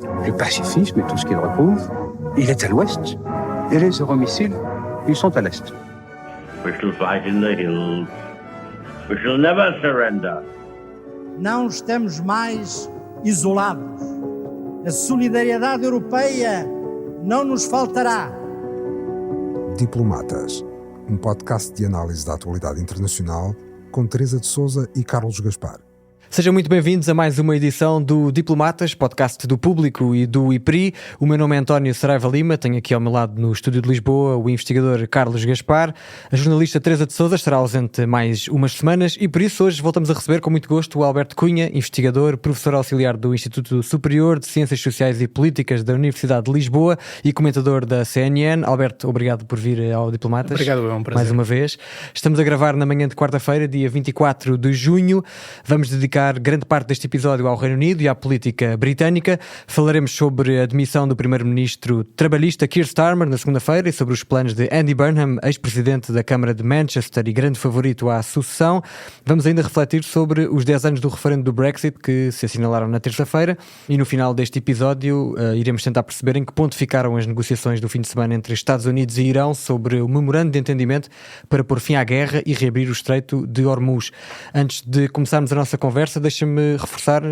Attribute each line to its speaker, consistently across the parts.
Speaker 1: Le pacifisme et tout ce qu'il repose, il est à l'ouest. Et les euromissiles, ils sont à l'est.
Speaker 2: We shall fight in the hills. We shall never surrender.
Speaker 3: Não estamos mais isolados. A solidariedade europeia não nos faltará.
Speaker 4: Diplomatas, um podcast de análise da atualidade internacional com Teresa de Sousa e Carlos Gaspar.
Speaker 5: Sejam muito bem-vindos a mais uma edição do Diplomatas, podcast do Público e do IPRI. O meu nome é António Saraiva Lima, tenho aqui ao meu lado no estúdio de Lisboa o investigador Carlos Gaspar. A jornalista Teresa de Sousa estará ausente mais umas semanas e por isso hoje voltamos a receber com muito gosto o Alberto Cunha, investigador, professor auxiliar do Instituto Superior de Ciências Sociais e Políticas da Universidade de Lisboa e comentador da CNN. Alberto, obrigado por vir ao Diplomatas.
Speaker 6: Obrigado, é um prazer.
Speaker 5: Mais uma vez. Estamos a gravar na manhã de quarta-feira, dia 24 de junho. Vamos dedicar grande parte deste episódio ao Reino Unido e à política britânica. Falaremos sobre a demissão do primeiro-ministro trabalhista Keir Starmer na segunda-feira e sobre os planos de Andy Burnham, ex-presidente da Câmara de Manchester e grande favorito à sucessão. Vamos ainda refletir sobre os 10 anos do referendo do Brexit que se assinalaram na terça-feira e no final deste episódio iremos tentar perceber em que ponto ficaram as negociações do fim de semana entre Estados Unidos e Irão sobre o memorando de entendimento para pôr fim à guerra e reabrir o Estreito de Hormuz. Antes de começarmos a nossa conversa, deixa-me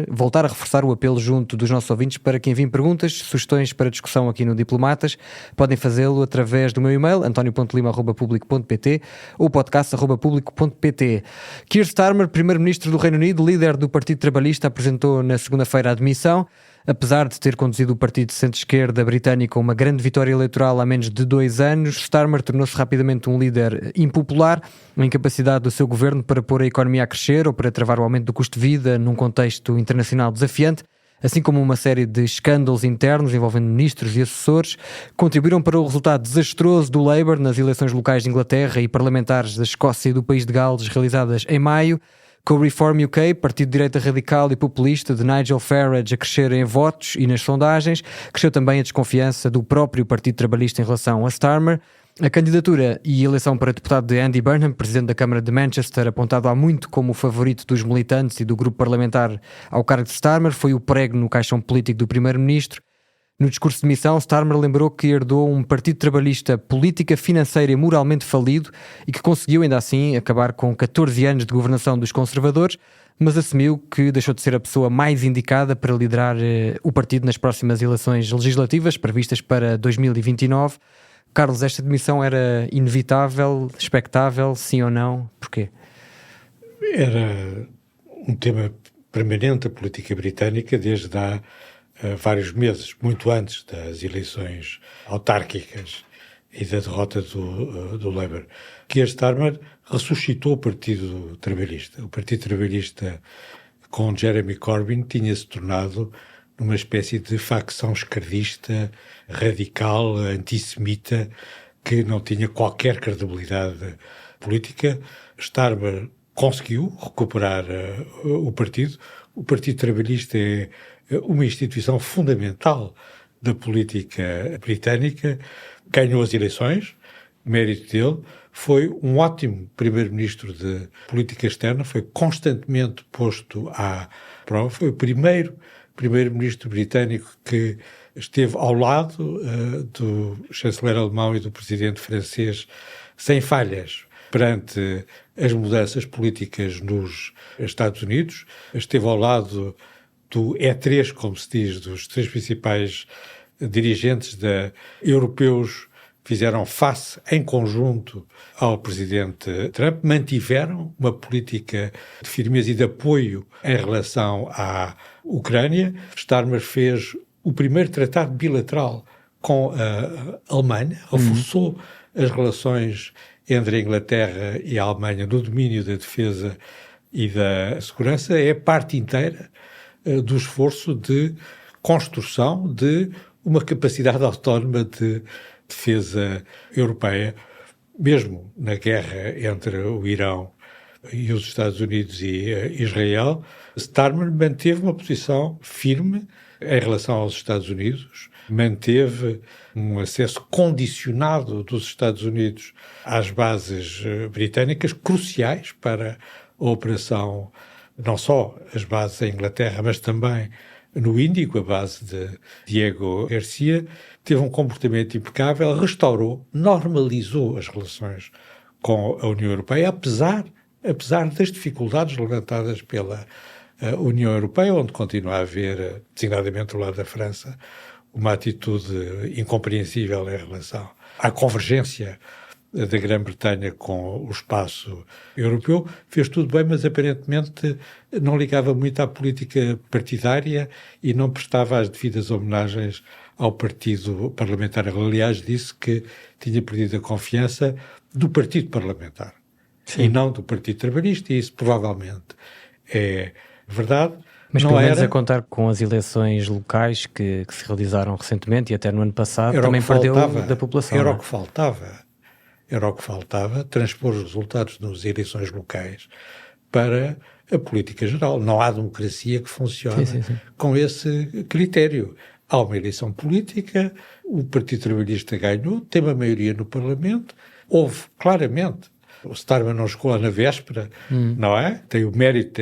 Speaker 5: voltar a reforçar o apelo junto dos nossos ouvintes para que enviem perguntas, sugestões para discussão aqui no Diplomatas. Podem fazê-lo através do meu e-mail, antonio.lima@publico.pt ou podcast@publico.pt. Keir Starmer, primeiro-ministro do Reino Unido, líder do Partido Trabalhista, apresentou na segunda-feira a demissão. Apesar de ter conduzido o partido de centro-esquerda britânico a uma grande vitória eleitoral há menos de 2 anos, Starmer tornou-se rapidamente um líder impopular, a incapacidade do seu governo para pôr a economia a crescer ou para travar o aumento do custo de vida num contexto internacional desafiante, assim como uma série de escândalos internos envolvendo ministros e assessores, contribuíram para o resultado desastroso do Labour nas eleições locais de Inglaterra e parlamentares da Escócia e do País de Gales realizadas em maio, com o Reform UK, partido de direita radical e populista de Nigel Farage, a crescer em votos e nas sondagens. Cresceu também a desconfiança do próprio Partido Trabalhista em relação a Starmer. A candidatura e eleição para deputado de Andy Burnham, presidente da Câmara de Manchester, apontado há muito como o favorito dos militantes e do grupo parlamentar ao cargo de Starmer, foi o prego no caixão político do primeiro-ministro. No discurso de missão, Starmer lembrou que herdou um partido trabalhista política, financeira e moralmente falido e que conseguiu ainda assim acabar com 14 anos de governação dos conservadores, mas assumiu que deixou de ser a pessoa mais indicada para liderar o partido nas próximas eleições legislativas previstas para 2029. Carlos, esta demissão era inevitável, expectável, sim ou não? Porquê?
Speaker 6: Era um tema permanente da política britânica desde há vários meses, muito antes das eleições autárquicas e da derrota do Labour. Keir Starmer ressuscitou o Partido Trabalhista. O Partido Trabalhista, com Jeremy Corbyn, tinha-se tornado numa espécie de facção esquerdista, radical, antissemita, que não tinha qualquer credibilidade política. Starmer conseguiu recuperar o partido. O Partido Trabalhista é uma instituição fundamental da política britânica, ganhou as eleições, mérito dele, foi um ótimo primeiro-ministro de política externa, foi constantemente posto à prova, foi o primeiro-ministro britânico que esteve ao lado do chanceler alemão e do presidente francês sem falhas perante as mudanças políticas nos Estados Unidos, esteve ao lado do E3, como se diz, dos 3 principais dirigentes europeus, fizeram face em conjunto ao presidente Trump, mantiveram uma política de firmeza e de apoio em relação à Ucrânia. Starmer fez o primeiro tratado bilateral com a Alemanha, reforçou as relações entre a Inglaterra e a Alemanha no domínio da defesa e da segurança, é parte inteira do esforço de construção de uma capacidade autónoma de defesa europeia. Mesmo na guerra entre o Irão e os Estados Unidos e Israel, Starmer manteve uma posição firme em relação aos Estados Unidos, manteve um acesso condicionado dos Estados Unidos às bases britânicas, cruciais para a operação, não só as bases em Inglaterra, mas também no Índico, a base de Diego Garcia, teve um comportamento impecável, restaurou, normalizou as relações com a União Europeia, apesar das dificuldades levantadas pela União Europeia, onde continua a haver, designadamente do lado da França, uma atitude incompreensível em relação à convergência da Grã-Bretanha com o espaço europeu. Fez tudo bem, mas aparentemente não ligava muito à política partidária e não prestava as devidas homenagens ao partido parlamentar. Aliás, disse que tinha perdido a confiança do partido parlamentar. Sim. E não do Partido Trabalhista, e isso provavelmente é verdade.
Speaker 5: Mas pelo menos a contar com as eleições locais que se realizaram recentemente e até no ano passado, também perdeu da população.
Speaker 6: Era o que faltava. Era o que faltava, transpor os resultados das eleições locais para a política geral. Não há democracia que funcione com esse critério. Há uma eleição política, o Partido Trabalhista ganhou, tem uma maioria no Parlamento, houve claramente, o Starmer não chegou lá na véspera, não é? Tem o mérito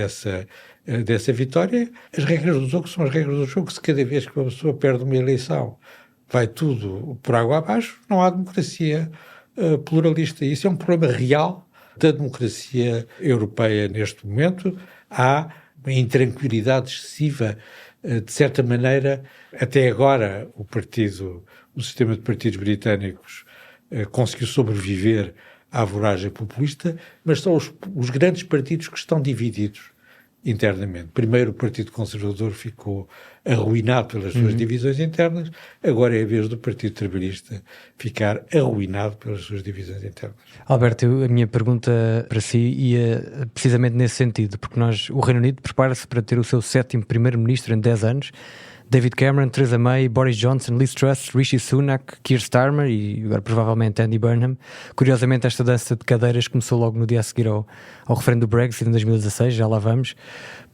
Speaker 6: dessa vitória. As regras do jogo são as regras do jogo. Se cada vez que uma pessoa perde uma eleição vai tudo por água abaixo, não há democracia pluralista. Isso é um problema real da democracia europeia neste momento. Há uma intranquilidade excessiva. De certa maneira, até agora o sistema de partidos britânicos conseguiu sobreviver à voragem populista, mas são os grandes partidos que estão divididos internamente. Primeiro o Partido Conservador ficou arruinado pelas suas divisões internas, agora é a vez do Partido Trabalhista ficar arruinado pelas suas divisões internas.
Speaker 5: Alberto, a minha pergunta para si ia precisamente nesse sentido, porque o Reino Unido prepara-se para ter o seu 7º primeiro-ministro em 10 anos. David Cameron, Theresa May, Boris Johnson, Liz Truss, Rishi Sunak, Keir Starmer e agora provavelmente Andy Burnham. Curiosamente, esta dança de cadeiras começou logo no dia a seguir ao referendo do Brexit em 2016, já lá vamos.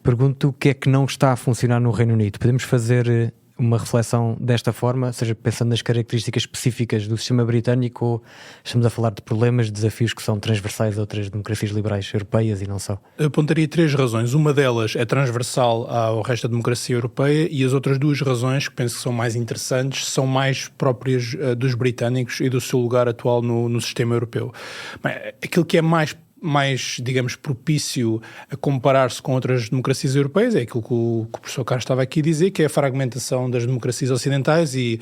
Speaker 5: Pergunto o que é que não está a funcionar no Reino Unido. Podemos fazer uma reflexão desta forma, seja pensando nas características específicas do sistema britânico, ou estamos a falar de problemas, desafios que são transversais a outras democracias liberais europeias e não só?
Speaker 7: Eu apontaria 3 razões. Uma delas é transversal ao resto da democracia europeia e as outras 2 razões, que penso que são mais interessantes, são mais próprias dos britânicos e do seu lugar atual no sistema europeu. Bem, aquilo que é mais, digamos, propício a comparar-se com outras democracias europeias é aquilo que o professor Carlos estava aqui a dizer, que é a fragmentação das democracias ocidentais e,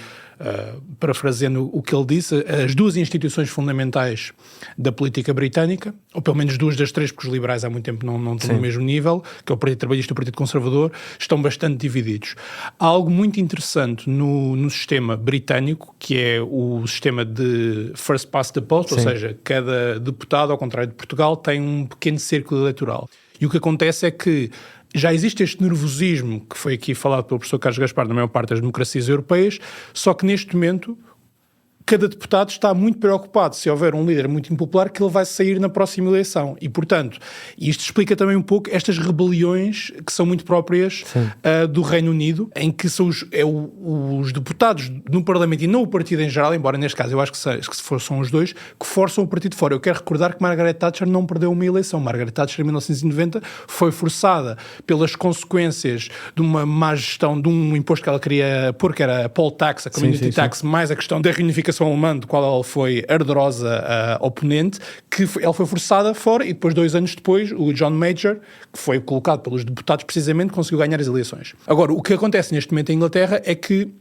Speaker 7: parafraseando o que ele disse, as 2 instituições fundamentais da política britânica, ou pelo menos 2 das 3, porque os liberais há muito tempo não estão no mesmo nível, que é o Partido Trabalhista e o Partido Conservador, estão bastante divididos. Há algo muito interessante no sistema britânico, que é o sistema de first past the post, ou seja, cada deputado, ao contrário de Portugal, tem um pequeno círculo eleitoral. E o que acontece é que já existe este nervosismo que foi aqui falado pelo professor Carlos Gaspar na maior parte das democracias europeias, só que neste momento cada deputado está muito preocupado se houver um líder muito impopular que ele vai sair na próxima eleição. E, portanto, isto explica também um pouco estas rebeliões que são muito próprias do Reino Unido, em que são os deputados no Parlamento e não o partido em geral, embora neste caso eu acho que são os 2, que forçam o partido fora. Eu quero recordar que Margaret Thatcher não perdeu uma eleição. Margaret Thatcher, em 1990, foi forçada pelas consequências de uma má gestão de um imposto que ela queria pôr, que era a poll tax, a community tax, mais a questão da reunificação alemã, do qual ela foi ardorosa oponente, que ela foi forçada fora e depois, 2 anos depois, o John Major, que foi colocado pelos deputados precisamente, conseguiu ganhar as eleições. Agora, o que acontece neste momento em Inglaterra é que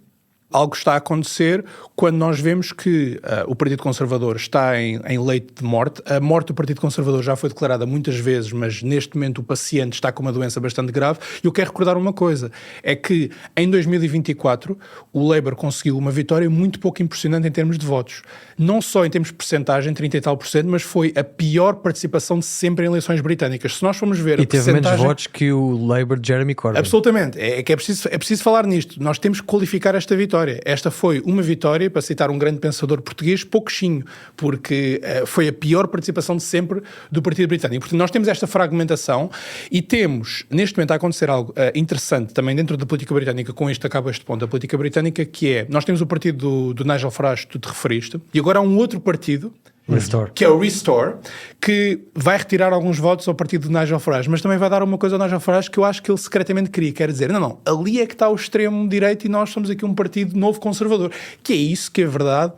Speaker 7: algo está a acontecer quando nós vemos que o Partido Conservador está em leito de morte. A morte do Partido Conservador já foi declarada muitas vezes, mas neste momento o paciente está com uma doença bastante grave. E eu quero recordar uma coisa, é que em 2024 o Labour conseguiu uma vitória muito pouco impressionante em termos de votos. Não só em termos de percentagem, 30 e tal %, mas foi a pior participação de sempre em eleições britânicas. Se nós formos ver
Speaker 5: e teve menos votos que o Labour de Jeremy Corbyn.
Speaker 7: Absolutamente. É preciso falar nisto. Nós temos que qualificar esta vitória. Esta foi uma vitória, para citar um grande pensador português, pouquinho, porque foi a pior participação de sempre do Partido Britânico. Portanto, nós temos esta fragmentação e temos, neste momento, a acontecer algo interessante também dentro da política britânica, com isto acaba este ponto da política britânica, que é, nós temos o partido do Nigel Farage, tu te referiste, e agora há um outro partido
Speaker 5: Restore.
Speaker 7: que é o Restore, que vai retirar alguns votos ao partido de Nigel Farage, mas também vai dar uma coisa ao Nigel Farage que eu acho que ele secretamente queria, quer dizer, não, ali é que está o extremo direito e nós somos aqui um partido novo conservador, que é isso que é verdade.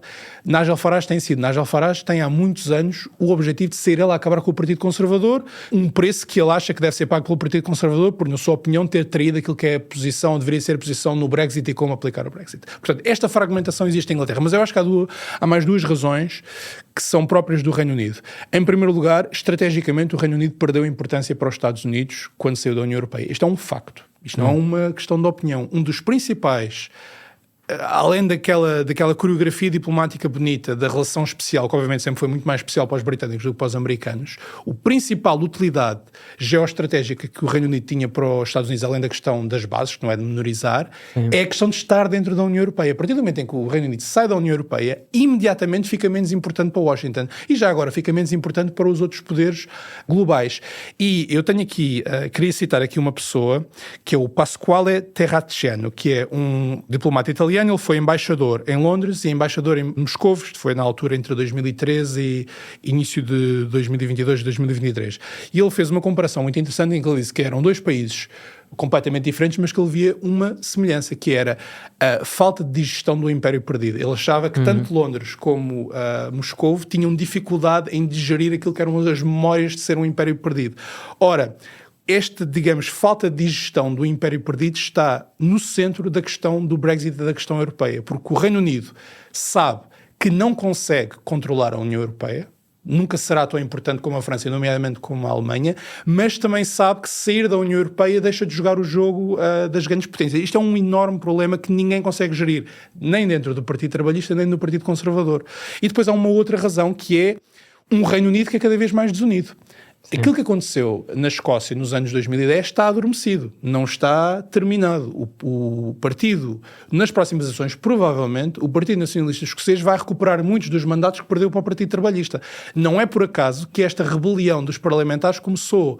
Speaker 7: Nigel Farage tem sido. Nigel Farage tem há muitos anos o objetivo de ser ele a acabar com o Partido Conservador, um preço que ele acha que deve ser pago pelo Partido Conservador por, na sua opinião, ter traído aquilo que é a posição, deveria ser a posição no Brexit e como aplicar o Brexit. Portanto, esta fragmentação existe em Inglaterra, mas eu acho que há mais duas razões que são próprias do Reino Unido. Em primeiro lugar, estrategicamente, o Reino Unido perdeu importância para os Estados Unidos quando saiu da União Europeia. Isto é um facto. Isto não é uma questão de opinião. Um dos principais, além daquela coreografia diplomática bonita da relação especial, que obviamente sempre foi muito mais especial para os britânicos do que para os americanos, a principal utilidade geoestratégica que o Reino Unido tinha para os Estados Unidos, além da questão das bases, que não é de menorizar, é a questão de estar dentro da União Europeia. A partir do momento em que o Reino Unido sai da União Europeia, imediatamente fica menos importante para Washington e já agora fica menos importante para os outros poderes globais. E eu tenho aqui, queria citar aqui uma pessoa, que é o Pasquale Terracciano, que é um diplomata italiano. Ele foi embaixador em Londres e embaixador em Moscou, foi na altura entre 2013 e início de 2022 e 2023. E ele fez uma comparação muito interessante em que ele disse que eram dois países completamente diferentes, mas que ele via uma semelhança, que era a falta de digestão do Império Perdido. Ele achava que tanto Londres como Moscou tinham dificuldade em digerir aquilo que eram as memórias de ser um Império Perdido. Ora, esta, digamos, falta de digestão do Império Perdido está no centro da questão do Brexit e da questão europeia, porque o Reino Unido sabe que não consegue controlar a União Europeia, nunca será tão importante como a França, nomeadamente como a Alemanha, mas também sabe que sair da União Europeia deixa de jogar o jogo das grandes potências. Isto é um enorme problema que ninguém consegue gerir, nem dentro do Partido Trabalhista, nem do Partido Conservador. E depois há uma outra razão, que é um Reino Unido que é cada vez mais desunido. Sim. Aquilo que aconteceu na Escócia nos anos 2010 está adormecido, não está terminado. O partido, nas próximas eleições, provavelmente, o Partido Nacionalista Escocês vai recuperar muitos dos mandatos que perdeu para o Partido Trabalhista. Não é por acaso que esta rebelião dos parlamentares começou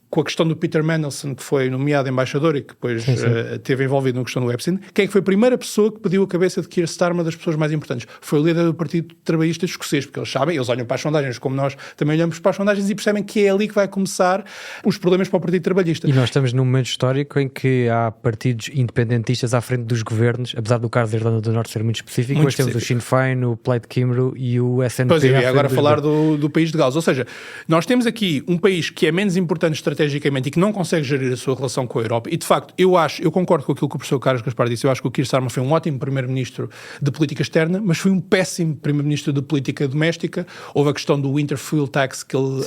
Speaker 7: com a questão do Peter Mandelson, que foi nomeado embaixador e que depois esteve envolvido na questão do Epstein. Quem é que foi a primeira pessoa que pediu a cabeça de Keir Starmer, das pessoas mais importantes? Foi o líder do Partido Trabalhista Escocês, porque eles sabem, eles olham para as sondagens como nós também olhamos para as sondagens e percebem que é ali que vai começar os problemas para o Partido Trabalhista.
Speaker 5: E nós estamos num momento histórico em que há partidos independentistas à frente dos governos, apesar do caso da Irlanda do Norte ser muito específico, mas temos o Sinn Féin, o Plaid Cymru e o SNP.
Speaker 7: Pois é, agora falar do país de Gales. Ou seja, nós temos aqui um país que é menos importante estrategicamente e que não consegue gerir a sua relação com a Europa. E, de facto, eu concordo com aquilo que o professor Carlos Gaspar disse. Eu acho que o Keir Starmer foi um ótimo primeiro-ministro de política externa, mas foi um péssimo primeiro-ministro de política doméstica. Houve a questão do Winter Fuel Tax que ele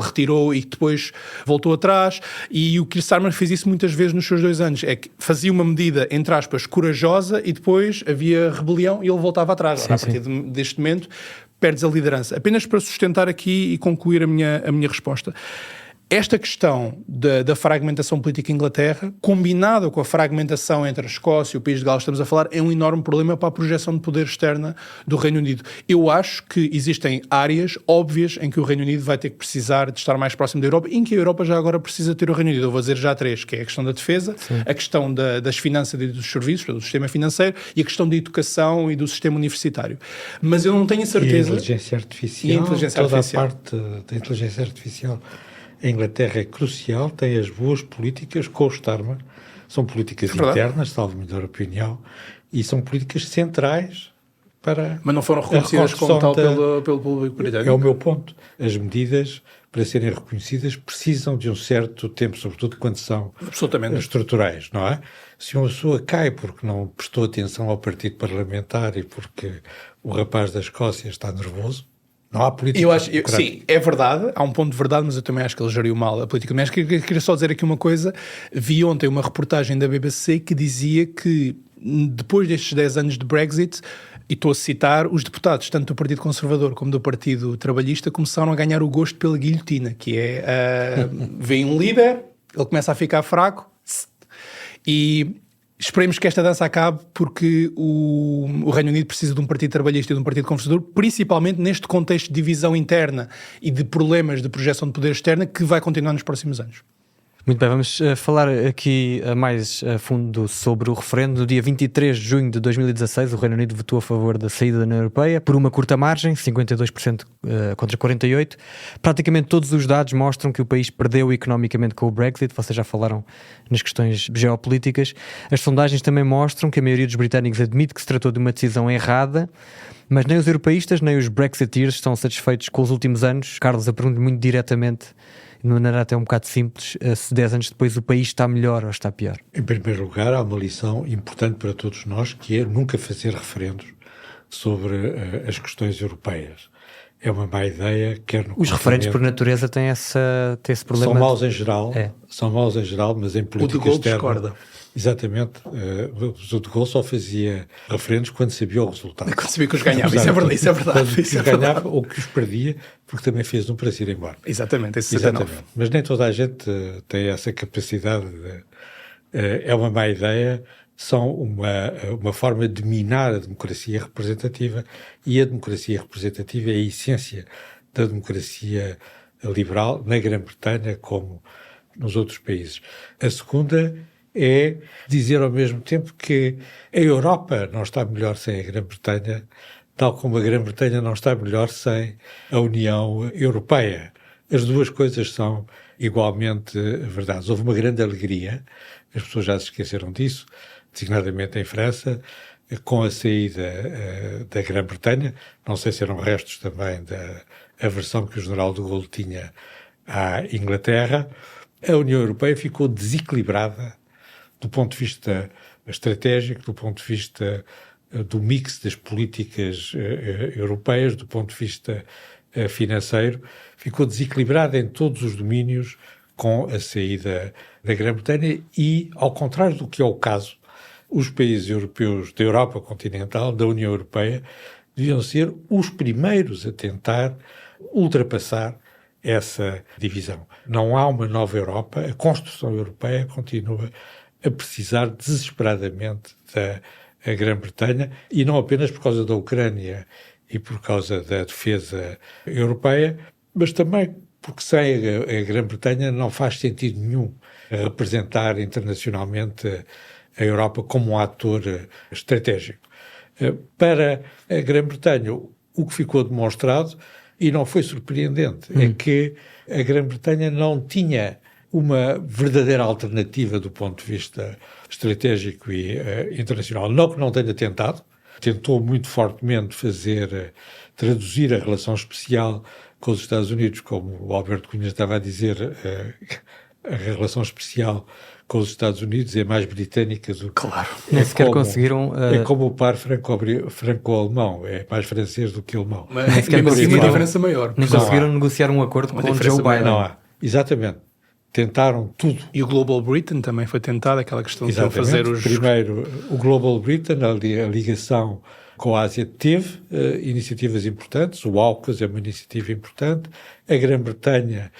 Speaker 7: retirou e que depois voltou atrás. E o Keir Starmer fez isso muitas vezes nos seus 2 anos. É que fazia uma medida, entre aspas, corajosa e depois havia rebelião e ele voltava atrás. A partir deste momento, perdes a liderança. Apenas para sustentar aqui e concluir a minha resposta. Esta questão da fragmentação política em Inglaterra, combinada com a fragmentação entre a Escócia e o país de Gales, estamos a falar, é um enorme problema para a projeção de poder externa do Reino Unido. Eu acho que existem áreas óbvias em que o Reino Unido vai ter que precisar de estar mais próximo da Europa, em que a Europa já agora precisa ter o Reino Unido. Eu vou dizer já 3, que é a questão da defesa, a questão das finanças e dos serviços, do sistema financeiro, e a questão da educação e do sistema universitário. Mas eu não tenho certeza...
Speaker 6: E a inteligência artificial, toda a parte da inteligência artificial. A Inglaterra é crucial, tem as boas políticas com o Starmer, são políticas internas, salvo melhor opinião, e são políticas centrais para...
Speaker 7: Mas não foram reconhecidas como tal pelo público britânico?
Speaker 6: É o meu ponto. As medidas, para serem reconhecidas, precisam de um certo tempo, sobretudo quando são estruturais, não é? Se uma pessoa cai porque não prestou atenção ao partido parlamentar e porque o rapaz da Escócia está nervoso, não há política.
Speaker 7: Sim, é verdade, há um ponto de verdade, mas eu também acho que ele geriu mal a política doméstica. Queria só dizer aqui uma coisa. Vi ontem uma reportagem da BBC que dizia que depois destes 10 anos de Brexit, e estou a citar, os deputados, tanto do Partido Conservador como do Partido Trabalhista, começaram a ganhar o gosto pela guilhotina, que é, vem um líder, ele começa a ficar fraco e... Esperemos que esta dança acabe, porque o Reino Unido precisa de um partido trabalhista e de um partido conservador, principalmente neste contexto de divisão interna e de problemas de projeção de poder externa que vai continuar nos próximos anos.
Speaker 5: Muito bem, vamos falar aqui mais a fundo sobre o referendo. No dia 23 de junho de 2016, o Reino Unido votou a favor da saída da União Europeia por uma curta margem, 52% contra 48%. Praticamente todos os dados mostram que o país perdeu economicamente com o Brexit. Vocês já falaram nas questões geopolíticas. As sondagens também mostram que a maioria dos britânicos admite que se tratou de uma decisão errada, mas nem os europeístas nem os Brexiteers estão satisfeitos com os últimos anos. Carlos, eu pergunto muito diretamente, de maneira até um bocado simples, se 10 anos depois o país está melhor ou está pior?
Speaker 6: Em primeiro lugar, há uma lição importante para todos nós, que é nunca fazer referendos sobre as questões europeias. É uma má ideia, quer no
Speaker 5: Os referendos por natureza têm esse problema.
Speaker 6: São maus em geral, mas em política
Speaker 7: o de Gaulle
Speaker 6: externa...
Speaker 7: discorda.
Speaker 6: Exatamente. O de Gaulle só fazia referendos quando sabia o resultado.
Speaker 7: Quando sabia que os ganhava, isso é verdade.
Speaker 6: Quando os ganhava ou que os perdia, porque também fez um para se ir embora.
Speaker 7: Exatamente, esse 69.
Speaker 6: Exatamente. Mas nem toda a gente tem essa capacidade. É uma má ideia, são uma forma de minar a democracia representativa, e a democracia representativa é a essência da democracia liberal na Grã-Bretanha como nos outros países. A segunda é dizer ao mesmo tempo que a Europa não está melhor sem a Grã-Bretanha, tal como a Grã-Bretanha não está melhor sem a União Europeia. As duas coisas são igualmente verdades. Houve uma grande alegria, as pessoas já se esqueceram disso, designadamente em França, com a saída da Grã-Bretanha. Não sei se eram restos também da aversão que o general de Gaulle tinha à Inglaterra. A União Europeia ficou desequilibrada do ponto de vista estratégico, do ponto de vista do mix das políticas europeias, do ponto de vista financeiro, ficou desequilibrada em todos os domínios com a saída da Grã-Bretanha e, ao contrário do que é o caso, os países europeus da Europa continental, da União Europeia, deviam ser os primeiros a tentar ultrapassar essa divisão. Não há uma nova Europa, a construção europeia continua a precisar desesperadamente da Grã-Bretanha, e não apenas por causa da Ucrânia e por causa da defesa europeia, mas também porque sem a Grã-Bretanha não faz sentido nenhum representar internacionalmente a Europa como um ator estratégico. Para a Grã-Bretanha, o que ficou demonstrado, e não foi surpreendente, é que a Grã-Bretanha não tinha uma verdadeira alternativa do ponto de vista estratégico e internacional. Não que não tenha tentado, tentou muito fortemente traduzir a relação especial com os Estados Unidos, como o Alberto Cunha estava a dizer, a relação especial com os Estados Unidos é mais britânica do que...
Speaker 5: Claro, nem sequer conseguiram...
Speaker 6: É como o par franco-alemão, é mais francês do que alemão.
Speaker 7: Mas mesmo assim uma diferença maior.
Speaker 5: Nem conseguiram negociar um acordo com Joe Biden.
Speaker 6: Não há, exatamente. Tentaram tudo.
Speaker 7: E o Global Britain também foi tentado, aquela questão de fazer os...
Speaker 6: Primeiro, o Global Britain, a ligação com a Ásia, teve iniciativas importantes. O AUKUS é uma iniciativa importante. A Grã-Bretanha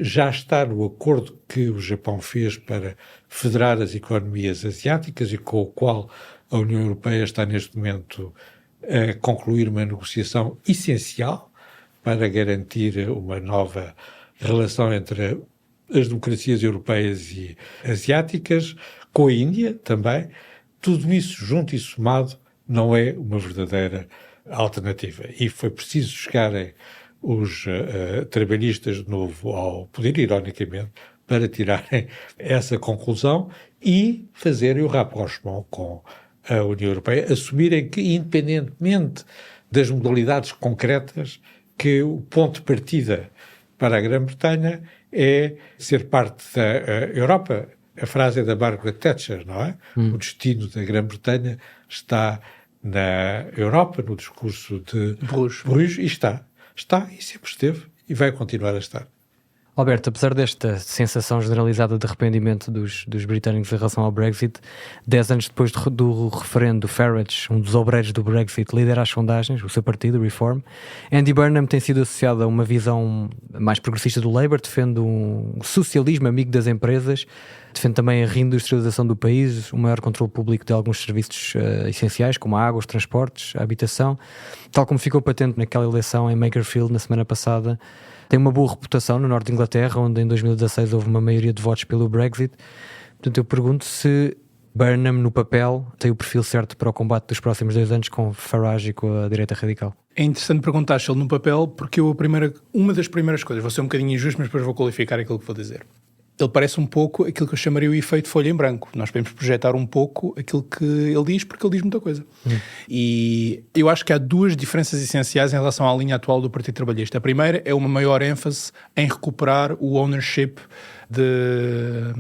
Speaker 6: já está no acordo que o Japão fez para federar as economias asiáticas e com o qual a União Europeia está neste momento a concluir uma negociação essencial para garantir uma nova relação entre as democracias europeias e asiáticas, com a Índia também. Tudo isso junto e somado não é uma verdadeira alternativa. E foi preciso chegarem os trabalhistas de novo ao poder, ironicamente, para tirarem essa conclusão e fazerem o rapprochement com a União Europeia, assumirem que, independentemente das modalidades concretas, que o ponto de partida para a Grã-Bretanha é ser parte da Europa. A frase é da Margaret Thatcher, não é? O destino da Grã-Bretanha está na Europa, no discurso de Bruges, e está, e sempre esteve, e vai continuar a estar.
Speaker 5: Alberto, apesar desta sensação generalizada de arrependimento dos britânicos em relação ao Brexit, 10 anos depois do referendo, Farage, um dos obreiros do Brexit, lidera as sondagens, o seu partido, o Reform. Andy Burnham tem sido associado a uma visão mais progressista do Labour, defende um socialismo amigo das empresas. Defende também a reindustrialização do país, o maior controle público de alguns serviços essenciais, como a água, os transportes, a habitação. Tal como ficou patente naquela eleição em Makerfield na semana passada, tem uma boa reputação no norte de Inglaterra, onde em 2016 houve uma maioria de votos pelo Brexit. Portanto, eu pergunto se Burnham, no papel, tem o perfil certo para o combate dos próximos 2 anos com Farage e com a direita radical.
Speaker 7: É interessante perguntar se ele no papel, porque uma das primeiras coisas, vou ser um bocadinho injusto, mas depois vou qualificar aquilo que vou dizer. Ele parece um pouco aquilo que eu chamaria o efeito folha em branco. Nós podemos projetar um pouco aquilo que ele diz, porque ele diz muita coisa. E eu acho que há 2 diferenças essenciais em relação à linha atual do Partido Trabalhista. A primeira é uma maior ênfase em recuperar o ownership de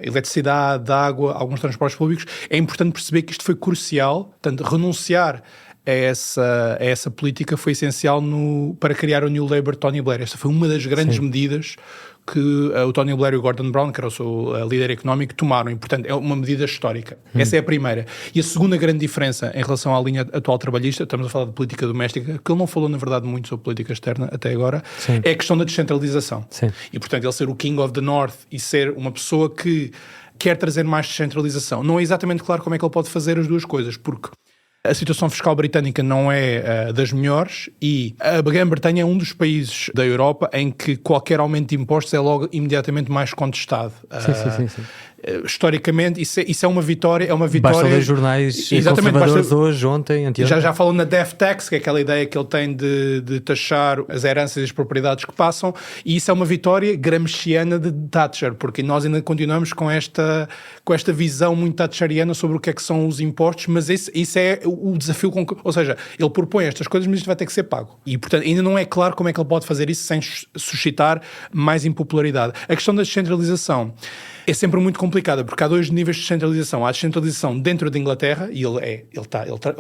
Speaker 7: eletricidade, de água, alguns transportes públicos. É importante perceber que isto foi crucial, portanto, renunciar a essa política foi essencial para criar o New Labour de Tony Blair. Esta foi uma das grandes medidas que o Tony Blair e o Gordon Brown, que era o seu líder económico, tomaram. E, portanto, é uma medida histórica. Essa é a primeira. E a segunda grande diferença em relação à linha atual trabalhista, estamos a falar de política doméstica, que ele não falou, na verdade, muito sobre política externa até agora, é a questão da descentralização. Sim. E, portanto, ele ser o King of the North e ser uma pessoa que quer trazer mais descentralização. Não é exatamente claro como é que ele pode fazer as duas coisas, porque a situação fiscal britânica não é das melhores e a Grã-Bretanha é um dos países da Europa em que qualquer aumento de impostos é logo imediatamente mais contestado. Sim. Historicamente, isso é uma vitória.
Speaker 5: Basta ler jornais conservadores hoje, ontem, anteontem.
Speaker 7: Já falou na death tax, que é aquela ideia que ele tem de taxar as heranças e as propriedades que passam, e isso é uma vitória gramsciana de Thatcher, porque nós ainda continuamos com esta visão muito thatcheriana sobre o que é que são os impostos, mas isso é o desafio, ou seja, ele propõe estas coisas, mas isto vai ter que ser pago. E, portanto, ainda não é claro como é que ele pode fazer isso sem suscitar mais impopularidade. A questão da descentralização é sempre muito complicada, porque há 2 níveis de descentralização. Há a descentralização dentro da Inglaterra, e ele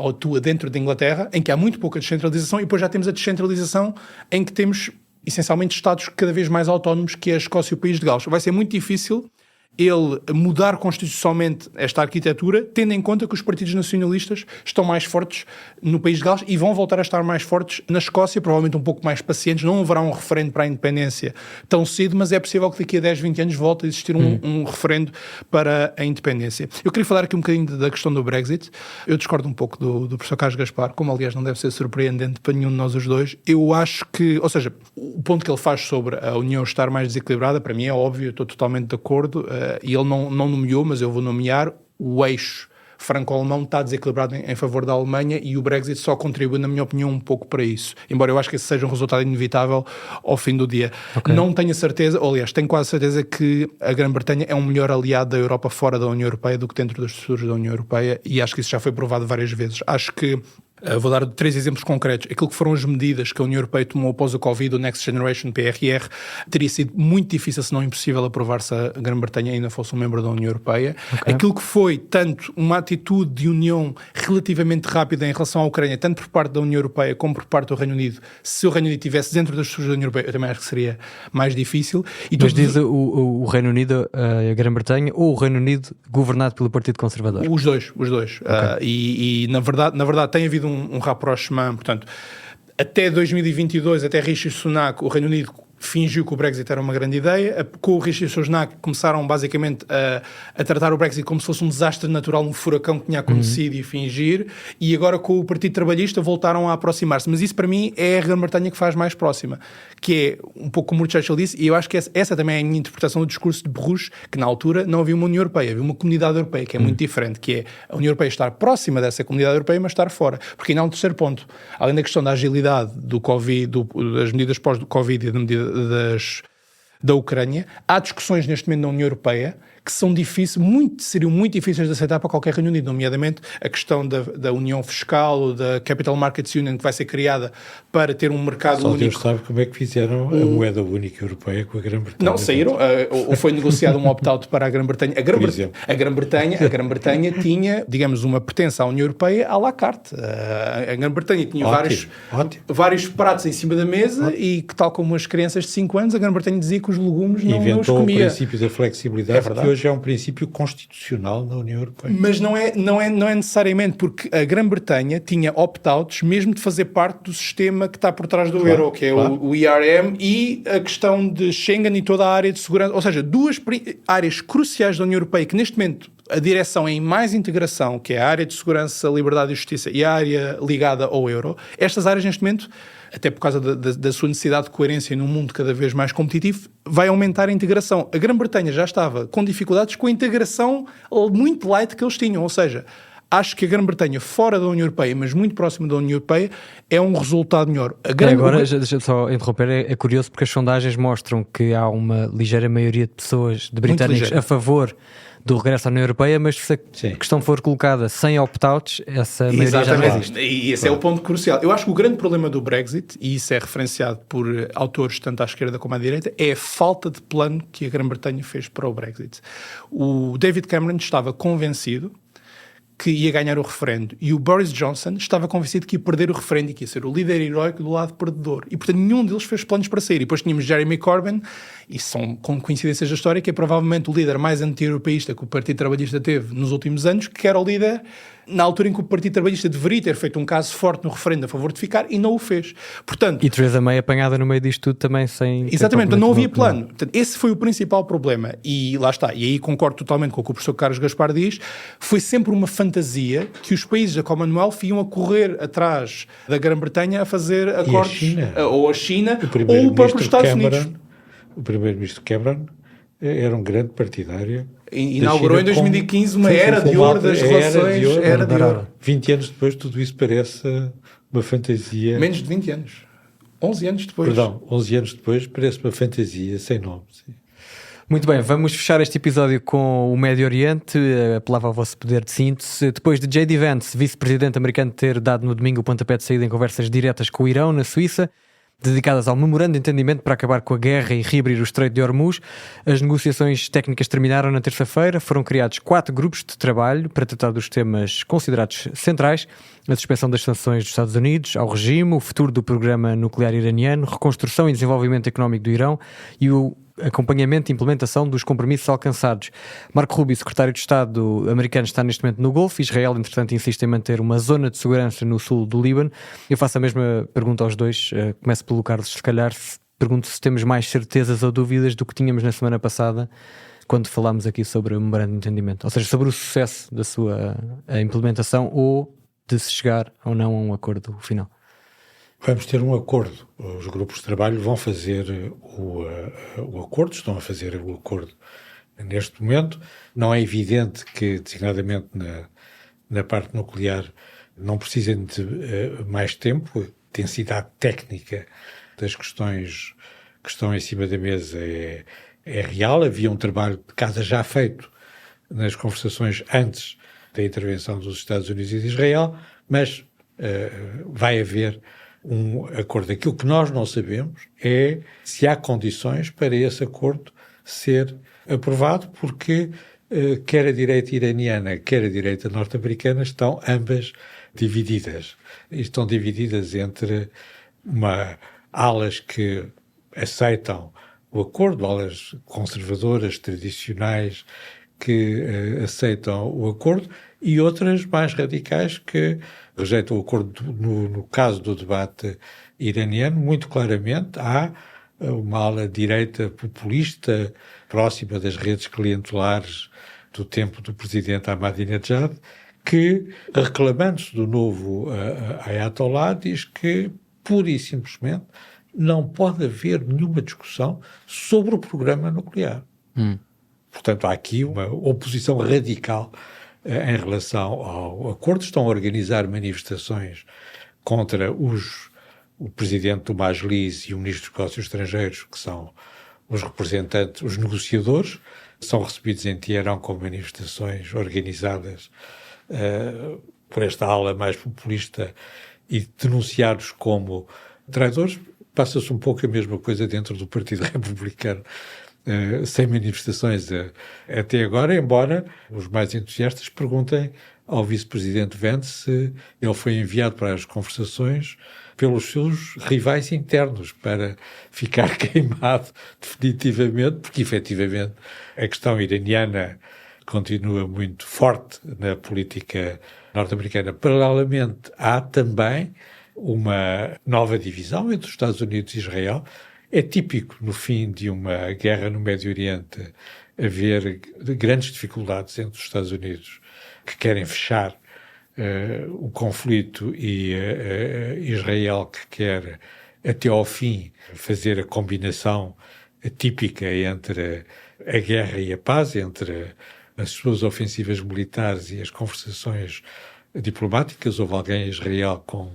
Speaker 7: atua dentro da Inglaterra, em que há muito pouca descentralização, e depois já temos a descentralização em que temos, essencialmente, Estados cada vez mais autónomos, que é a Escócia e o País de Gales. Vai ser muito difícil ele mudar constitucionalmente esta arquitetura, tendo em conta que os partidos nacionalistas estão mais fortes no País de Gales e vão voltar a estar mais fortes na Escócia, provavelmente um pouco mais pacientes. Não haverá um referendo para a independência tão cedo, mas é possível que daqui a 10, 20 anos volte a existir um referendo para a independência. Eu queria falar aqui um bocadinho da questão do Brexit. Eu discordo um pouco do professor Carlos Gaspar, como aliás não deve ser surpreendente para nenhum de nós os dois. Eu acho que, ou seja, o ponto que ele faz sobre a União estar mais desequilibrada, para mim é óbvio, eu estou totalmente de acordo. E ele não nomeou, mas eu vou nomear, o eixo franco-alemão está desequilibrado em favor da Alemanha e o Brexit só contribui, na minha opinião, um pouco para isso. Embora eu acho que esse seja um resultado inevitável ao fim do dia. Okay. Não tenho a certeza, ou aliás, tenho quase certeza que a Grã-Bretanha é um melhor aliado da Europa fora da União Europeia do que dentro das estruturas da União Europeia, e acho que isso já foi provado várias vezes. Acho que vou dar 3 exemplos concretos. Aquilo que foram as medidas que a União Europeia tomou após o Covid, o Next Generation PRR, teria sido muito difícil, se não impossível, aprovar se a Grã-Bretanha ainda fosse um membro da União Europeia. Okay. Aquilo que foi tanto uma atitude de união relativamente rápida em relação à Ucrânia, tanto por parte da União Europeia como por parte do Reino Unido, se o Reino Unido estivesse dentro das estruturas da União Europeia, eu também acho que seria mais difícil.
Speaker 5: Mas diz o Reino Unido, a Grã-Bretanha, ou o Reino Unido governado pelo Partido Conservador?
Speaker 7: Os dois. Okay. E na verdade tem havido um rapprochement, portanto, até 2022, até Rishi Sunak, o Reino Unido fingiu que o Brexit era uma grande ideia. Com o Rishi Sunak começaram basicamente a tratar o Brexit como se fosse um desastre natural, um furacão que tinha acontecido e fingir, e agora com o Partido Trabalhista voltaram a aproximar-se. Mas isso para mim é a Grã-Bretanha que faz mais próxima, que é um pouco como o Churchill disse, e eu acho que essa também é a minha interpretação do discurso de Bruges, que na altura não havia uma União Europeia, havia uma comunidade europeia, que é muito diferente, que é a União Europeia estar próxima dessa comunidade europeia, mas estar fora. Porque ainda há um terceiro ponto, além da questão da agilidade do Covid, das medidas pós-Covid e da medida da Ucrânia, há discussões neste momento na União Europeia que são seriam muito difíceis de aceitar para qualquer Reino Unido, nomeadamente a questão da União Fiscal ou da Capital Markets Union, que vai ser criada para ter um mercado único.
Speaker 6: Deus sabe como é que fizeram a moeda única europeia com a Grã-Bretanha.
Speaker 7: Não, saíram, ou foi negociado um opt-out para a Grã-Bretanha. A Grã-Bretanha tinha, digamos, uma pertença à União Europeia à la carte. A Grã-Bretanha tinha vários pratos em cima da mesa e que, tal como as crianças de 5 anos, a Grã-Bretanha dizia que os legumes não os comia.
Speaker 6: Inventou o princípio da flexibilidade, que hoje hoje é um princípio constitucional na União Europeia.
Speaker 7: Mas não é necessariamente, porque a Grã-Bretanha tinha opt-outs mesmo de fazer parte do sistema que está por trás do euro, que é o ERM, e a questão de Schengen e toda a área de segurança. Ou seja, duas áreas cruciais da União Europeia que neste momento a direção é em mais integração, que é a área de segurança, liberdade e justiça e a área ligada ao euro. Estas áreas neste momento, até por causa da sua necessidade de coerência num mundo cada vez mais competitivo, vai aumentar a integração. A Grã-Bretanha já estava com dificuldades com a integração muito light que eles tinham, ou seja, acho que a Grã-Bretanha fora da União Europeia, mas muito próxima da União Europeia, é um resultado melhor.
Speaker 5: Agora, deixa-me só interromper, é curioso porque as sondagens mostram que há uma ligeira maioria de pessoas, de britânicos, a favor do regresso à União Europeia, mas se a questão for colocada sem opt-outs, essa maioria já não existe.
Speaker 7: E esse é o ponto crucial. Eu acho que o grande problema do Brexit, e isso é referenciado por autores tanto à esquerda como à direita, é a falta de plano que a Grã-Bretanha fez para o Brexit. O David Cameron estava convencido que ia ganhar o referendo, e o Boris Johnson estava convencido que ia perder o referendo e que ia ser o líder heroico do lado perdedor. E, portanto, nenhum deles fez planos para sair. E depois tínhamos Jeremy Corbyn, e são com coincidências da história, que é provavelmente o líder mais anti-europeísta que o Partido Trabalhista teve nos últimos anos, que era o líder na altura em que o Partido Trabalhista deveria ter feito um caso forte no referendo a favor de ficar, e não o fez. Portanto,
Speaker 5: e Theresa May apanhada no meio disto tudo também sem...
Speaker 7: Exatamente, não havia plano. Portanto, esse foi o principal problema. E lá está. E aí concordo totalmente com o que o professor Carlos Gaspar diz. Foi sempre uma fantasia que os países da Commonwealth iam a correr atrás da Grã-Bretanha a fazer acordos. Ou a China, ou o próprio Estados Unidos.
Speaker 6: O primeiro-ministro Cameron era um grande partidário.
Speaker 7: Inaugurou em 2015 uma era de ouro das relações. Era de ouro.
Speaker 6: 20 anos depois, tudo isso parece uma fantasia.
Speaker 7: Menos de 20 anos. 11 anos depois.
Speaker 6: Perdão, 11 anos depois, parece uma fantasia sem nome. Sim.
Speaker 5: Muito bem, vamos fechar este episódio com o Médio Oriente. Apelava ao vosso poder de síntese. Depois de J.D. Vance, vice-presidente americano, ter dado no domingo o pontapé de saída em conversas diretas com o Irão, na Suíça, dedicadas ao memorando de entendimento para acabar com a guerra e reabrir o Estreito de Hormuz. As negociações técnicas terminaram na terça-feira. Foram criados 4 grupos de trabalho para tratar dos temas considerados centrais: a suspensão das sanções dos Estados Unidos ao regime, o futuro do programa nuclear iraniano, reconstrução e desenvolvimento económico do Irão e o acompanhamento e implementação dos compromissos alcançados. Marco Rubio, secretário de Estado americano, está neste momento no Golfo. Israel, entretanto, insiste em manter uma zona de segurança no sul do Líbano. Eu faço a mesma pergunta aos dois. Começo pelo Carlos, se calhar. Pergunto se temos mais certezas ou dúvidas do que tínhamos na semana passada, quando falámos aqui sobre o memorando de entendimento. Ou seja, sobre o sucesso da sua implementação ou de se chegar ou não a um acordo final.
Speaker 6: Vamos ter um acordo. Os grupos de trabalho vão fazer o acordo, estão a fazer o acordo neste momento. Não é evidente que, designadamente na parte nuclear, não precisem de mais tempo. A intensidade técnica das questões que estão em cima da mesa é real. Havia um trabalho de casa já feito nas conversações antes da intervenção dos Estados Unidos e de Israel, mas vai haver um acordo. Aquilo que nós não sabemos é se há condições para esse acordo ser aprovado, porque quer a direita iraniana, quer a direita norte-americana estão ambas divididas. E estão divididas entre alas que aceitam o acordo, alas conservadoras, tradicionais, que aceitam o acordo, e outras mais radicais que rejeitam o acordo. No caso do debate iraniano, muito claramente, há uma ala direita populista próxima das redes clientelares do tempo do presidente Ahmadinejad, que, reclamando-se do novo Ayatollah, diz que, pura e simplesmente, não pode haver nenhuma discussão sobre o programa nuclear. Portanto, há aqui uma oposição radical em relação ao acordo. Estão a organizar manifestações contra o presidente do Majlis e o ministro dos Negócios Estrangeiros, que são os representantes, os negociadores. São recebidos em Teherão com manifestações organizadas por esta ala mais populista e denunciados como traidores. Passa-se um pouco a mesma coisa dentro do Partido Republicano, sem manifestações até agora, embora os mais entusiastas perguntem ao vice-presidente Vance, ele foi enviado para as conversações pelos seus rivais internos para ficar queimado definitivamente, porque efetivamente a questão iraniana continua muito forte na política norte-americana. Paralelamente, há também uma nova divisão entre os Estados Unidos e Israel. É típico, no fim de uma guerra no Médio Oriente, haver grandes dificuldades entre os Estados Unidos, que querem fechar o conflito, e Israel, que quer até ao fim fazer a combinação típica entre a guerra e a paz, entre as suas ofensivas militares e as conversações diplomáticas. Houve alguém em Israel com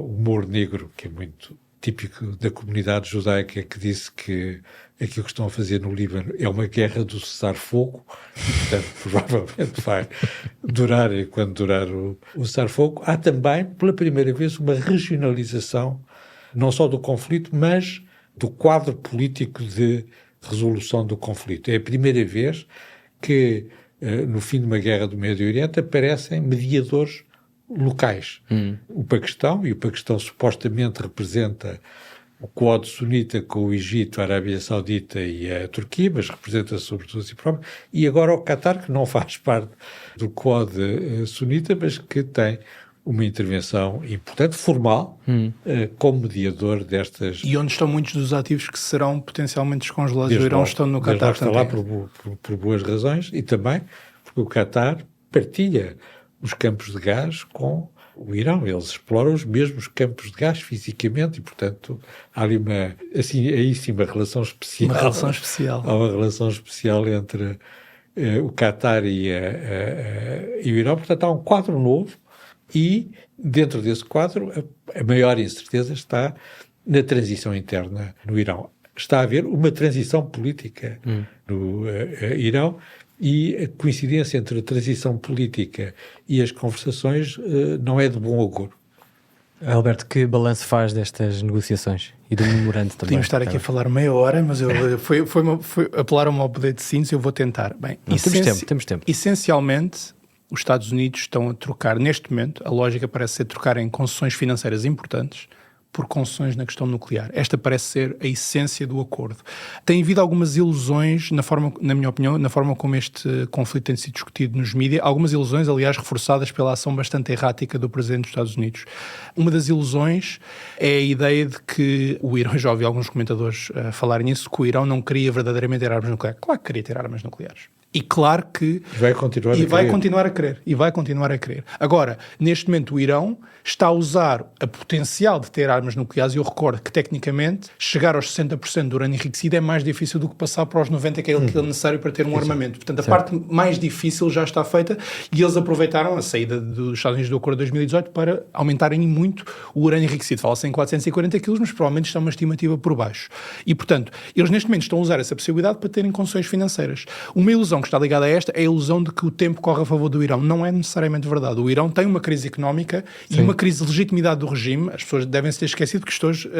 Speaker 6: humor negro, que é muito típico da comunidade judaica, que disse que aquilo que estão a fazer no Líbano é uma guerra do cessar-fogo, e, portanto, provavelmente vai durar enquanto durar o cessar-fogo. Há também, pela primeira vez, uma regionalização, não só do conflito, mas do quadro político de resolução do conflito. É a primeira vez que, no fim de uma guerra do Médio Oriente, aparecem mediadores locais. O Paquistão supostamente representa o Quad sunita com o Egito, a Arábia Saudita e a Turquia, mas representa sobretudo a si próprio, e agora o Qatar, que não faz parte do Quad sunita, mas que tem uma intervenção importante, formal, como mediador destas...
Speaker 7: E onde estão muitos dos ativos que serão potencialmente descongelados do Irão, estão no Qatar
Speaker 6: também. Está lá por boas razões, e também porque o Qatar partilha os campos de gás com o Irão. Eles exploram os mesmos campos de gás fisicamente e, portanto, há ali uma relação especial.
Speaker 7: Uma relação especial.
Speaker 6: Há uma relação especial entre o Qatar e o Irão. Portanto, há um quadro novo e, dentro desse quadro, a maior incerteza está na transição interna no Irão. Está a haver uma transição política no Irão, e a coincidência entre a transição política e as conversações não é de bom agouro.
Speaker 5: Alberto, que balanço faz destas negociações e do memorando também?
Speaker 7: Podíamos estar aqui a falar meia hora, mas foi apelar a uma poder de síntese, eu vou tentar. Bem,
Speaker 5: temos tempo.
Speaker 7: Essencialmente, os Estados Unidos estão a trocar, neste momento, a lógica parece ser trocar em concessões financeiras importantes por concessões na questão nuclear. Esta parece ser a essência do acordo. Tem havido algumas ilusões, na minha opinião, na forma como este conflito tem sido discutido nos mídias, algumas ilusões, aliás, reforçadas pela ação bastante errática do Presidente dos Estados Unidos. Uma das ilusões é a ideia de que o Irão, já ouvi alguns comentadores falarem nisso, que o Irão não queria verdadeiramente ter armas nucleares. Claro que queria ter armas nucleares. E claro que...
Speaker 6: Vai continuar
Speaker 7: a querer. Agora, neste momento, o Irão está a usar a potencial de ter armas nucleares, e eu recordo que, tecnicamente, chegar aos 60% do urânio enriquecido é mais difícil do que passar para os 90%, que é aquilo necessário para ter um armamento. Portanto, a parte mais difícil já está feita, e eles aproveitaram a saída dos Estados Unidos do Acordo de 2018 para aumentarem muito o urânio enriquecido. Fala-se em 440 quilos, mas provavelmente está uma estimativa por baixo. E, portanto, eles neste momento estão a usar essa possibilidade para terem concessões financeiras. Uma ilusão que está ligada a esta é a ilusão de que o tempo corre a favor do Irão. Não é necessariamente verdade. O Irão tem uma crise económica e uma crise de legitimidade do regime. As pessoas devem se ter esquecido que hoje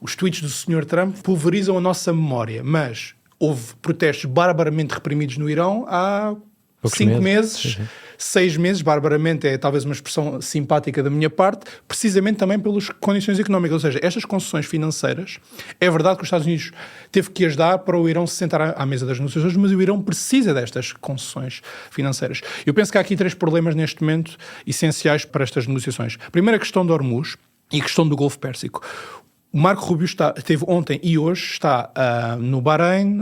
Speaker 7: os tweets do Sr. Trump pulverizam a nossa memória, mas houve protestos barbaramente reprimidos no Irão há 5 meses, 6 meses, barbaramente é talvez uma expressão simpática da minha parte, precisamente também pelas condições económicas. Ou seja, estas concessões financeiras, é verdade que os Estados Unidos teve que as dar para o Irão se sentar à mesa das negociações, mas o Irão precisa destas concessões financeiras. Eu penso que há aqui 3 problemas neste momento essenciais para estas negociações. Primeiro, a questão de Hormuz e a questão do Golfo Pérsico. O Marco Rubio esteve ontem e hoje está no Bahrein,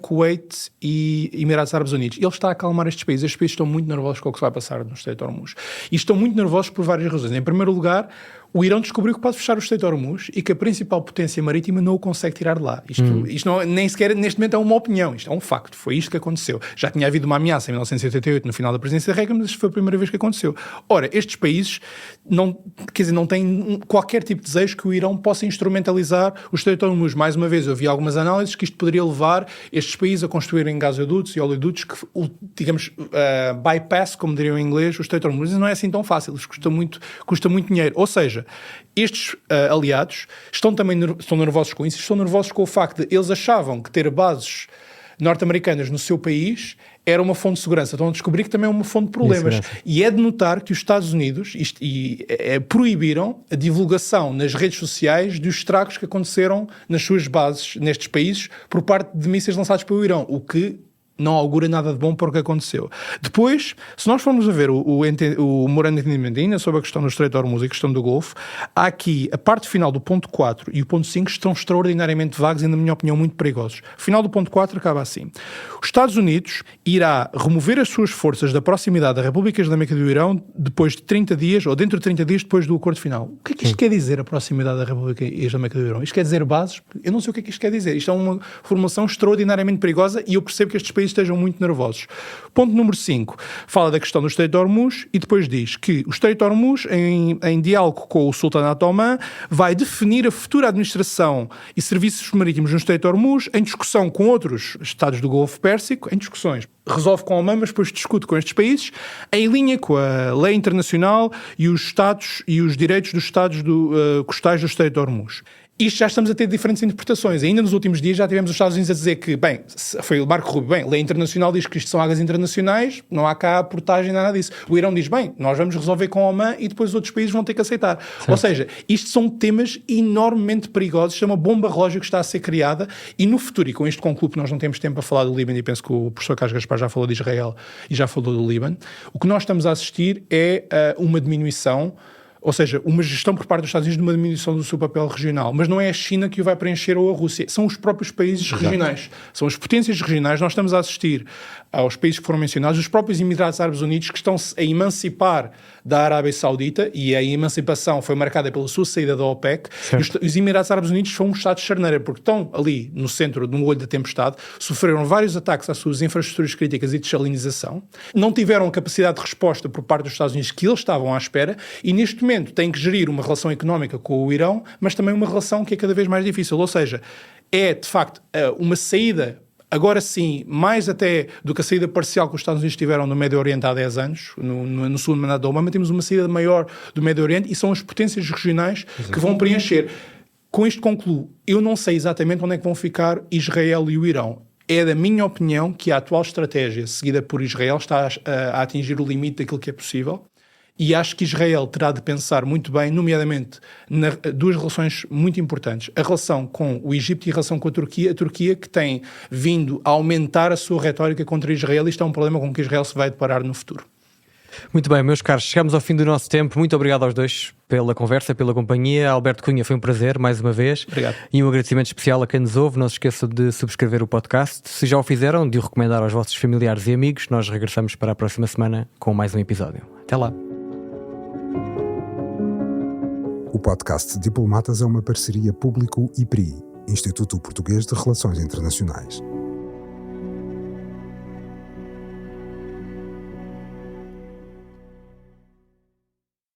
Speaker 7: Kuwait e Emirados Árabes Unidos. Ele está a acalmar estes países. Estes países estão muito nervosos com o que se vai passar no Estreito de Hormuz. E estão muito nervosos por várias razões. Em primeiro lugar, o Irão descobriu que pode fechar o Estreito de Hormuz e que a principal potência marítima não o consegue tirar de lá. Isto não, nem sequer neste momento é uma opinião, isto é um facto. Foi isto que aconteceu. Já tinha havido uma ameaça em 1988, no final da presidência de Reagan, mas isto foi a primeira vez que aconteceu. Ora, estes países não têm qualquer tipo de desejo que o Irão possa instrumentalizar o Estreito de Hormuz. Mais uma vez, eu vi algumas análises que isto poderia levar estes países a construírem gasodutos e oleodutos que, digamos, bypass, como diriam em inglês, o Estreito de Hormuz. Não é assim tão fácil, isto custa muito dinheiro. Ou seja, estes aliados estão nervosos com isso, estão nervosos com o facto de eles achavam que ter bases norte-americanas no seu país era uma fonte de segurança. Estão a descobrir que também é uma fonte de problemas. E é de notar que os Estados Unidos proibiram a divulgação nas redes sociais dos estragos que aconteceram nas suas bases nestes países por parte de mísseis lançados pelo Irão, o que não augura nada de bom para o que aconteceu. Depois, se nós formos a ver o memorando de entendimento ainda sobre a questão do Estreito de Hormuz e a questão do Golfo, há aqui a parte final do ponto 4 e o ponto 5 estão extraordinariamente vagos e, na minha opinião, muito perigosos. O final do ponto 4 acaba assim. Os Estados Unidos irá remover as suas forças da proximidade da República Islâmica do Irão depois de 30 dias, ou dentro de 30 dias depois do acordo final. O que é que isto quer dizer, a proximidade da República Islâmica do Irão? Isto quer dizer bases? Eu não sei o que é que isto quer dizer. Isto é uma formação extraordinariamente perigosa e eu percebo que estes países estejam muito nervosos. Ponto número 5. Fala da questão do Estreito de Hormuz e depois diz que o Estreito de Hormuz, em diálogo com o Sultanato Oman, vai definir a futura administração e serviços marítimos no Estreito de Hormuz em discussão com outros Estados do Golfo Pérsico, em discussões. Resolve com Oman, mas depois discute com estes países, em linha com a lei internacional e os Estados e os direitos dos Estados costais do Estreito de Hormuz. Isto já estamos a ter diferentes interpretações. Ainda nos últimos dias já tivemos os Estados Unidos a dizer que, bem, foi o Marco Rubio, bem, lei internacional diz que isto são águas internacionais, não há cá portagem, nada disso. O Irão diz, bem, nós vamos resolver com o Oman e depois os outros países vão ter que aceitar. Certo. Ou seja, isto são temas enormemente perigosos, isto é uma bomba relógio que está a ser criada e no futuro, e com isto concluo que nós não temos tempo para falar do Líbano e penso que o professor Carlos Gaspar já falou de Israel e já falou do Líbano, o que nós estamos a assistir é uma diminuição, ou seja, uma gestão por parte dos Estados Unidos de uma diminuição do seu papel regional. Mas não é a China que o vai preencher ou a Rússia. São os próprios países regionais. São as potências regionais. Nós estamos a assistir aos países que foram mencionados, os próprios Emirados Árabes Unidos, que estão-se a emancipar da Arábia Saudita, e a emancipação foi marcada pela sua saída da OPEC. Os Emirados Árabes Unidos são um estado de charneira, porque estão ali no centro, no olho da tempestade, sofreram vários ataques às suas infraestruturas críticas e de desalinização, não tiveram a capacidade de resposta por parte dos Estados Unidos que eles estavam à espera, e neste momento têm que gerir uma relação económica com o Irão, mas também uma relação que é cada vez mais difícil. Ou seja, é de facto uma saída, agora sim, mais até do que a saída parcial que os Estados Unidos tiveram no Médio Oriente há 10 anos, no segundo mandato de Obama, temos uma saída maior do Médio Oriente e são as potências regionais que vão preencher. Com isto concluo, eu não sei exatamente onde é que vão ficar Israel e o Irão. É da minha opinião que a atual estratégia seguida por Israel está a atingir o limite daquilo que é possível. E acho que Israel terá de pensar muito bem, nomeadamente, duas relações muito importantes. A relação com o Egito e a relação com a Turquia que tem vindo a aumentar a sua retórica contra Israel. Isto é um problema com que Israel se vai deparar no futuro.
Speaker 5: Muito bem, meus caros, chegamos ao fim do nosso tempo. Muito obrigado aos dois pela conversa, pela companhia. Alberto Cunha, foi um prazer, mais uma vez.
Speaker 7: Obrigado.
Speaker 5: E um agradecimento especial a quem nos ouve. Não se esqueçam de subscrever o podcast. Se já o fizeram, de o recomendar aos vossos familiares e amigos. Nós regressamos para a próxima semana com mais um episódio. Até lá.
Speaker 4: O podcast Diplomatas é uma parceria Público-IPRI, Instituto Português de Relações Internacionais.